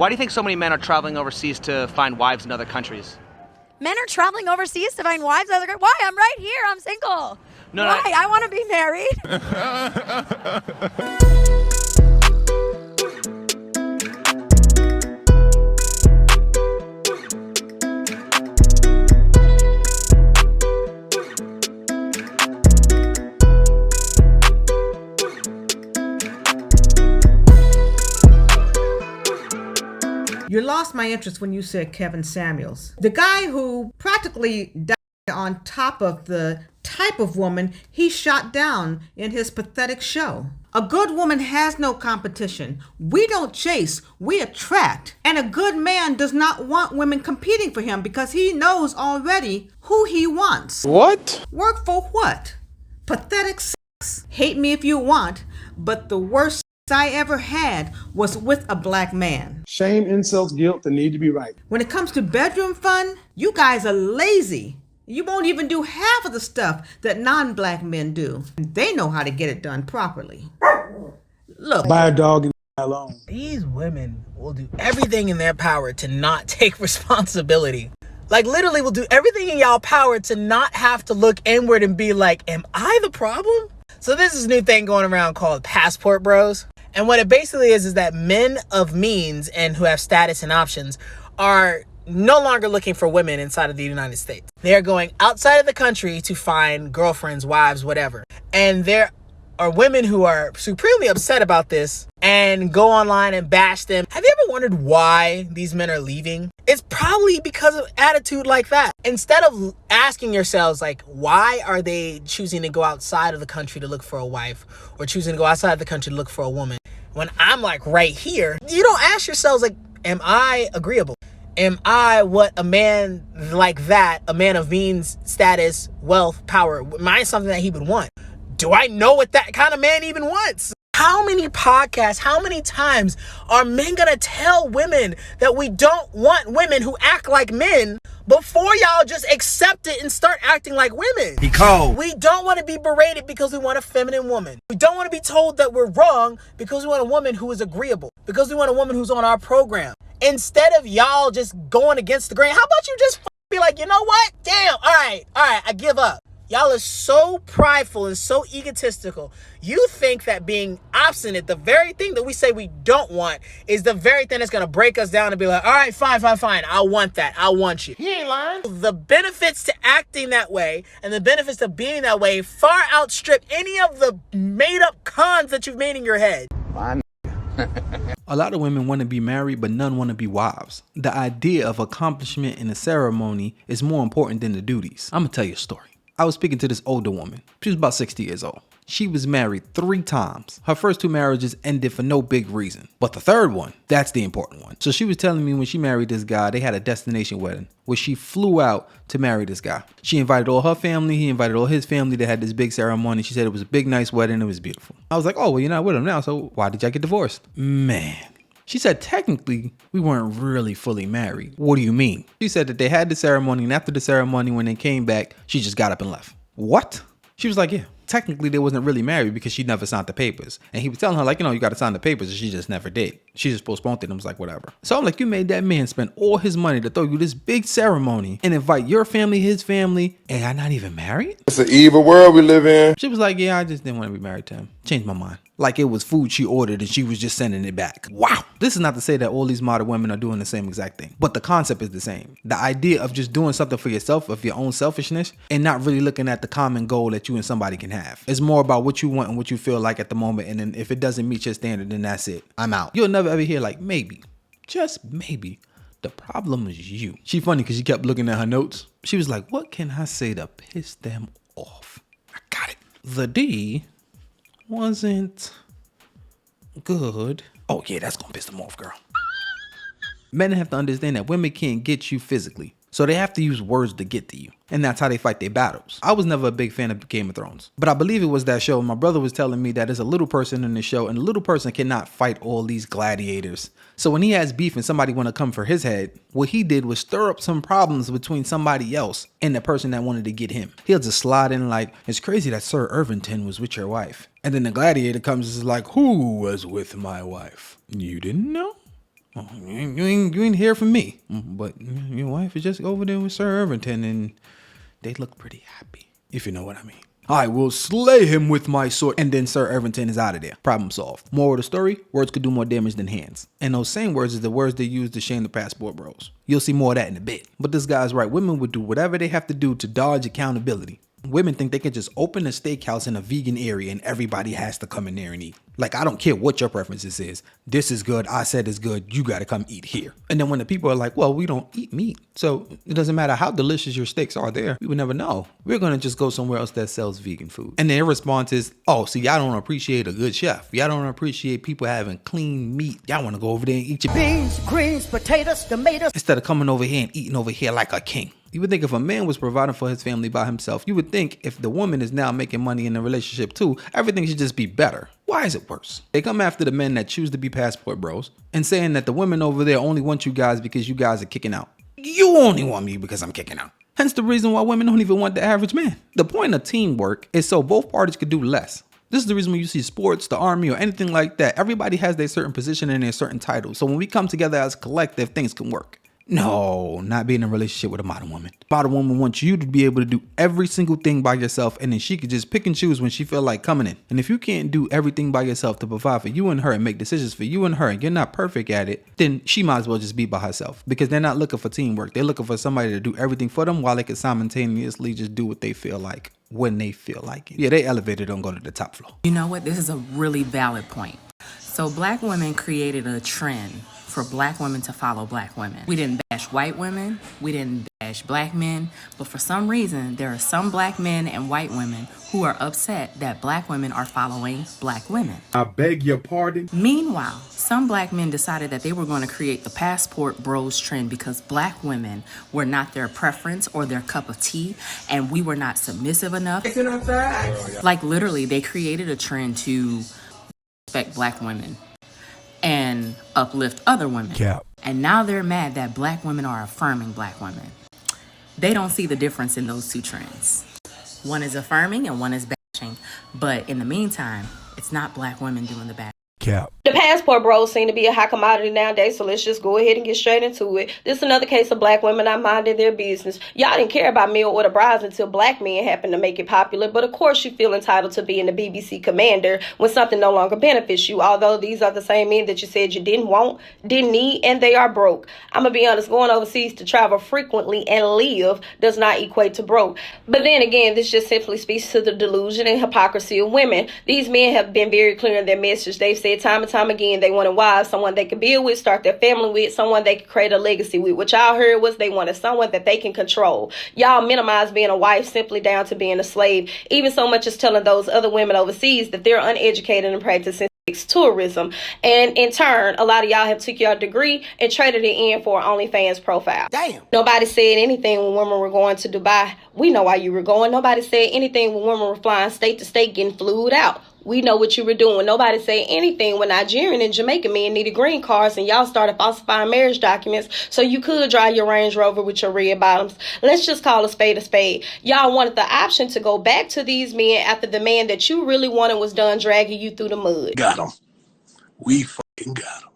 Why do you think so many men are traveling overseas to find wives in other countries? Men are traveling overseas to find wives. Why? I'm right here. I'm single. No, Why? no. I want to be married. You lost my interest when you said Kevin Samuels. The guy who practically died on top of the type of woman he shot down in his pathetic show. A good woman has no competition. We don't chase, we attract. And a good man does not want women competing for him because he knows already who he wants. What? Work for what? Pathetic sex. Hate me if you want, but the worst I ever had was with a black man. Shame, insults, guilt, the need to be right. When it comes to bedroom fun, you guys are lazy. You won't even do half of the stuff that non-black men do. They know how to get it done properly. Look. Buy a dog and alone. These women will do everything in their power to not take responsibility. Like literally will do everything in y'all power to not have to look inward and be like, am I the problem? So this is a new thing going around called passport bros. And what it basically is that men of means and who have status and options are no longer looking for women inside of the United States. They're going outside of the country to find girlfriends, wives, whatever. And there are women who are supremely upset about this and go online and bash them. Have you ever wondered why these men are leaving? It's probably because of attitude like that. Instead of asking yourselves, like, why are they choosing to go outside of the country to look for a wife or choosing to go outside of the country to look for a woman? When I'm like right here, you don't ask yourselves, like, am I agreeable? Am I what a man like that, a man of means, status, wealth, power, am I something that he would want? Do I know what that kind of man even wants? How many podcasts, how many times are men gonna tell women that we don't want women who act like men before y'all just accept it and start acting like women? Because we don't want to be berated because we want a feminine woman. We don't want to be told that we're wrong because we want a woman who is agreeable, because we want a woman who's on our program. Instead of y'all just going against the grain, how about you just be like, you know what? Damn, all right, I give up. Y'all are so prideful and so egotistical. You think that being obstinate, the very thing that we say we don't want, is the very thing that's going to break us down and be like, all right, fine. I want that. I want you. He ain't lying. The benefits to acting that way and the benefits to being that way far outstrip any of the made up cons that you've made in your head. a lot of women want to be married, but none want to be wives. The idea of accomplishment in a ceremony is more important than the duties. I'm going to tell you a story. I was speaking to this older woman. She was about 60 years old. She was married 3 times. Her first 2 marriages ended for no big reason. But the third one, that's the important one. So she was telling me when she married this guy, they had a destination wedding where she flew out to marry this guy. She invited all her family. He invited all his family. They had this big ceremony. She said it was a big, nice wedding. It was beautiful. I was like, oh, well, you're not with him now. So why did y'all get divorced? Man. She said, technically, we weren't really fully married. What do you mean? She said that they had the ceremony, and after the ceremony, when they came back, she just got up and left. What? She was like, yeah. Technically, they wasn't really married because she never signed the papers. And he was telling her, like, you got to sign the papers, and she just never did. She just postponed it and was like, whatever. So I'm like, you made that man spend all his money to throw you this big ceremony and invite your family, his family, and I'm not even married? It's an evil world we live in. She was like, yeah, I just didn't want to be married to him. Changed my mind. Like it was food she ordered and she was just sending it back. Wow. This is not to say that all these modern women are doing the same exact thing, but the concept is the same. The idea of just doing something for yourself, of your own selfishness, and not really looking at the common goal that you and somebody can have. It's more about what you want and what you feel like at the moment. And then if it doesn't meet your standard, then that's it. I'm out. You'll never ever hear like, maybe, just maybe, the problem is you. She funny because she kept looking at her notes. She was like, what can I say to piss them off? I got it. The D wasn't good. Oh yeah, that's gonna piss them off, girl. Men have to understand that women can't get you physically, so they have to use words to get to you, and that's how they fight their battles. I was never a big fan of Game of Thrones, but I believe it was that show. My brother was telling me that there's a little person in the show, and the little person cannot fight all these gladiators. So when he has beef and somebody want to come for his head, what he did was stir up some problems between somebody else and the person that wanted to get him. He'll just slide in like, it's crazy that Sir Irvington was with your wife. And then the gladiator comes and is like, who was with my wife? You didn't know? Oh, you ain't hear from me. But your wife is just over there with Sir Irvington, and they look pretty happy, if you know what I mean. I will slay him with my sword. And then Sir Irvington is out of there. Problem solved. Moral of the story, words could do more damage than hands. And those same words is the words they use to shame the passport bros. You'll see more of that in a bit. But this guy's right. Women would do whatever they have to do to dodge accountability. Women think they can just open a steakhouse in a vegan area and everybody has to come in there and eat. Like, I don't care what your preferences is. This is good. I said it's good. You got to come eat here. And then when the people are like, well, we don't eat meat, so it doesn't matter how delicious your steaks are there. We would never know. We're going to just go somewhere else that sells vegan food. And their response is, oh, see, y'all don't appreciate a good chef. Y'all don't appreciate people having clean meat. Y'all want to go over there and eat your beans, greens, potatoes, tomatoes, instead of coming over here and eating over here like a king. You would think if a man was providing for his family by himself, you would think if the woman is now making money in the relationship too, everything should just be better. Why is it worse? They come after the men that choose to be passport bros and saying that the women over there only want you guys because you guys are kicking out. You only want me because I'm kicking out. Hence the reason why women don't even want the average man. The point of teamwork is so both parties could do less. This is the reason when you see sports, the army, or anything like that, everybody has their certain position and their certain title. So when we come together as a collective, things can work. No, not being in a relationship with a modern woman. Modern woman wants you to be able to do every single thing by yourself, and then she could just pick and choose when she feel like coming in. And if you can't do everything by yourself to provide for you and her and make decisions for you and her, and you're not perfect at it, then she might as well just be by herself, because they're not looking for teamwork. They're looking for somebody to do everything for them while they can simultaneously just do what they feel like when they feel like it. Yeah, they elevator don't go to the top floor. You know what? This is a really valid point. So black women created a trend for black women to follow black women. We didn't bash white women, we didn't bash black men, but for some reason, there are some black men and white women who are upset that black women are following black women. I beg your pardon? Meanwhile, some black men decided that they were going to create the passport bros trend because black women were not their preference or their cup of tea, and we were not submissive enough. Like literally, they created a trend to respect black women and uplift other women. Cap. And now they're mad that black women are affirming black women. They don't see the difference in those two trends. One is affirming and one is bashing. But in the meantime, it's not black women doing the bashing. Cap. The passport bros seem to be a hot commodity nowadays, so let's just go ahead and get straight into it. This is another case of black women not minding their business. Y'all didn't care about meal order brides until black men happened to make it popular, but of course you feel entitled to being the BBC commander when something no longer benefits you, although these are the same men that you said you didn't want, didn't need, and they are broke. I'm gonna be honest, going overseas to travel frequently and live does not equate to broke. But then again, this just simply speaks to the delusion and hypocrisy of women. These men have been very clear in their message. They've said time and time again they wanted wives, someone they could build with, start their family with, someone they could create a legacy with. What y'all heard was they wanted someone that they can control. Y'all minimize being a wife simply down to being a slave, even so much as telling those other women overseas that they're uneducated and practicing tourism. And in turn, a lot of y'all have took your degree and traded it in for an OnlyFans profile. Damn. Nobody said anything when women were going to Dubai. We know why you were going. Nobody said anything when women were flying state to state getting flued out. We know what you were doing. Nobody said anything when Nigerian and Jamaican men needed green cards and y'all started falsifying marriage documents so you could drive your Range Rover with your red bottoms. Let's just call a spade a spade. Y'all wanted the option to go back to these men after the man that you really wanted was done dragging you through the mud. Got him. We fucking got him.